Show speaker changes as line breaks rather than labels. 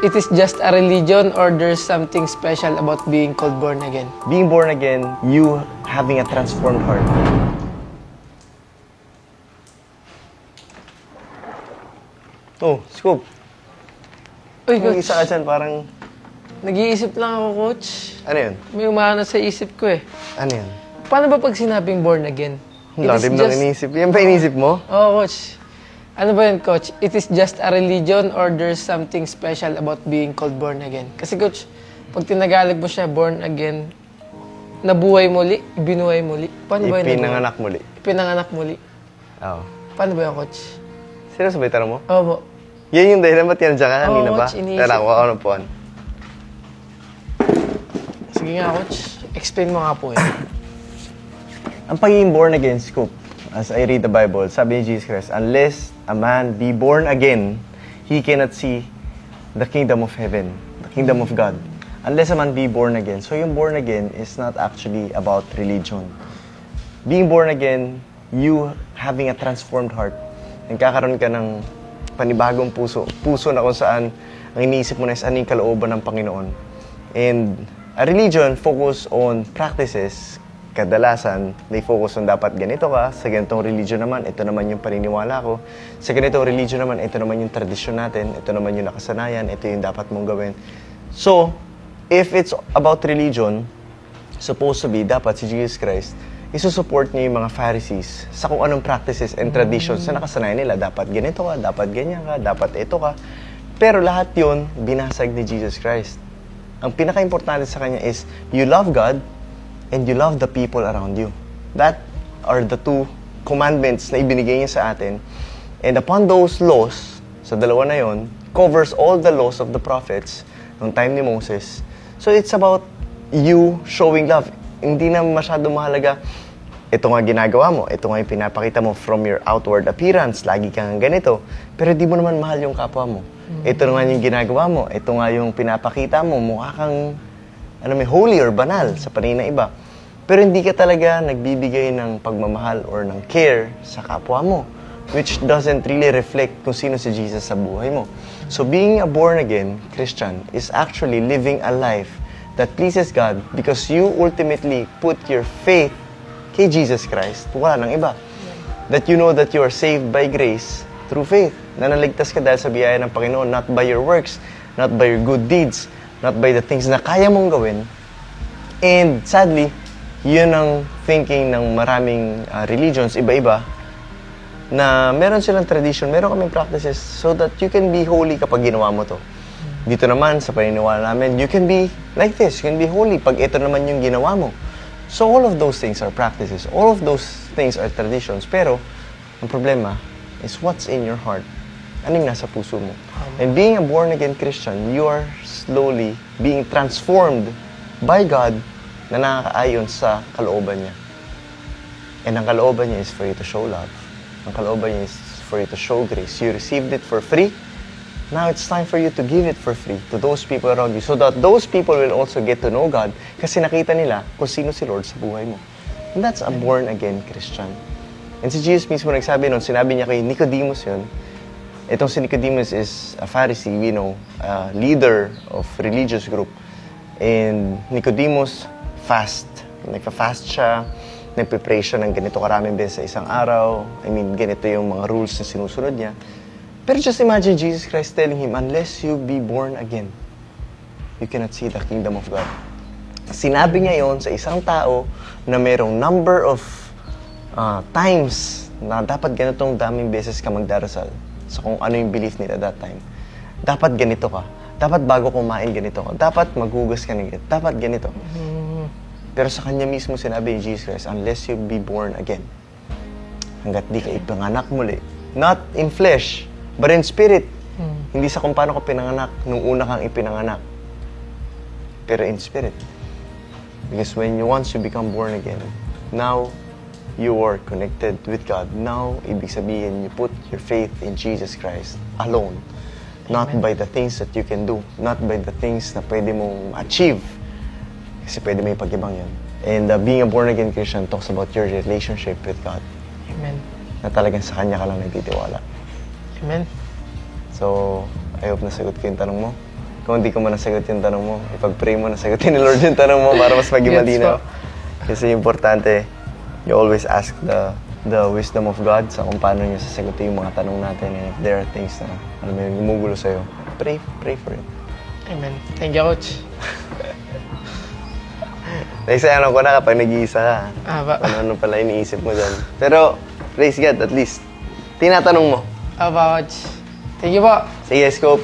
it is just a religion or there's something special about being called born again?
Being born again, you having a transformed heart. Oh, Scoop.
Uy,
Yung
coach.
isa ka dyan, parang,
Nag-iisip lang ako, coach.
ano yun?
May umano sa isip ko eh.
Ano yun?
Paano ba pag sinabing born again?
Ang lalim ng inisip. Yan ba inisip mo?
Oo, coach. Ano ba yun, coach? It is just a religion or there's something special about being called born again? Kasi, coach, pag tinagalog mo siya, born again, nabuhay muli, binuhay muli. Paano ba yun?
Ipinanganak muli.
Pinanganak muli.
Oo.
Paano ba yun, coach?
Seryoso ba yung tanong mo?
Oo po.
Yan yung dahilan ba't yan dyan ka kanina
Oo,
ba?
coach, iniisip
Tara,
ko.
kuha ko ng puwan.
Sige nga, coach. Explain mo nga po eh.
Ang pagiging born again, Scoop, as I read the Bible, sabi ni Jesus Christ, unless a man be born again, he cannot see the kingdom of heaven, the kingdom of God. Unless a man be born again. So yung born again is not actually about religion. Being born again, you having a transformed heart. Nagkakaroon ka ng panibagong puso. Puso na kung saan ang iniisip mo na is ano yung kalooban ng Panginoon. And a religion focus on practices. Kadalasan, they focus on dapat ganito ka. Sa ganitong religion naman, ito naman yung paniniwala ko. Sa ganitong religion naman, ito naman yung tradisyon natin. Ito naman yung nakasanayan. Ito yung dapat mong gawin. So, if it's about religion, supposed to be, dapat si Jesus Christ, isusupport niya yung mga Pharisees sa kung anong practices and traditions na nakasanayan nila. Dapat ganito ka, dapat ganyan ka, dapat ito ka. Pero lahat yun, binasag ni Jesus Christ. Ang pinaka-importante sa kanya is, you love God and you love the people around you. That are the two commandments na ibinigay niya sa atin. And upon those laws, sa dalawa na yon, covers all the laws of the prophets noong time ni Moses. So it's about you showing love. Hindi na masyado mahalaga, ito nga ginagawa mo, ito nga yung pinapakita mo from your outward appearance, lagi kang ganito. Pero di mo naman mahal yung kapwa mo. Ito nga yung ginagawa mo, ito nga yung pinapakita mo, mukha kang holy or banal sa paningin ng iba. Pero hindi ka talaga nagbibigay ng pagmamahal or ng care sa kapwa mo, which doesn't really reflect kung sino si Jesus sa buhay mo. So being a born-again Christian is actually living a life that pleases God because you ultimately put your faith kay Jesus Christ. Wala nang iba. That you know that you are saved by grace through faith. Na naligtas ka dahil sa biyaya ng Panginoon, not by your works, not by your good deeds, not by the things na kaya mong gawin. And sadly, yun ang thinking ng maraming religions, iba-iba, na meron silang tradition, meron kaming practices so that you can be holy kapag ginawa mo to. Dito naman, sa paniniwala namin, you can be like this, you can be holy pag ito naman yung ginawa mo. So all of those things are practices, all of those things are traditions, pero ang problema is what's in your heart. Anong nasa puso mo? And being a born-again Christian, you are slowly being transformed by God na nakakaayon sa kalooban niya. And ang kalooban niya is for you to show love. Ang kalooban niya is for you to show grace. You received it for free. Now it's time for you to give it for free to those people around you so that those people will also get to know God kasi nakita nila kung sino si Lord sa buhay mo. And that's a born-again Christian. And si Jesus mismo nagsabi nun, sinabi niya kay Nicodemus yun. Itong si Nicodemus is a Pharisee, we know, a leader of religious group. And Nicodemus fast. Nagpa-fast siya, nagpe-pray siya ng ganito karaming beses sa isang araw. I mean, ganito yung mga rules na sinusunod niya. Pero just imagine Jesus Christ telling him, unless you be born again, you cannot see the kingdom of God. Sinabi niya yon sa isang tao na merong number of times na dapat ganitong daming beses ka magdarasal sa kung ano yung belief nila that time. Dapat ganito ka. Dapat bago kumain ganito ka. Dapat maghugas ka ng ganito. Dapat ganito. Pero sa kanya mismo sinabi ni Jesus Christ, unless you be born again, hanggat di ka ipanganak muli, not in flesh, but in spirit. Hindi sa kung paano ka pinanganak nung una kang ipinanganak. Pero in spirit. Because once you become born again, now you are connected with God. Now, ibig sabihin, you put your faith in Jesus Christ alone. Not by the things that you can do. Not by the things na pwede mong achieve. Kasi pwede may pag-ibang yun. And being a born-again Christian talks about your relationship with God.
Amen.
Na talagang sa Kanya ka lang nagtitiwala.
Amen.
So, I hope nasagot ko yung tanong mo. kung hindi ko man nasagot yung tanong mo, ipag-pray mo, nasagutin ni Lord yung tanong mo para mas maging
Gets
malinaw.
po.
Kasi importante, you always ask the wisdom of God sa kung paano niya sasagutin yung mga tanong natin. And if there are things na, alam mo yun, gumugulo sa'yo, pray for it.
Amen. Thank you, Coach.
Naisayang ko na kapag nag-iisa ka. Ano pala iniisip mo dyan. Pero, praise God, at least, tinatanong mo.
Coach. Thank you po.
Sige, Scope.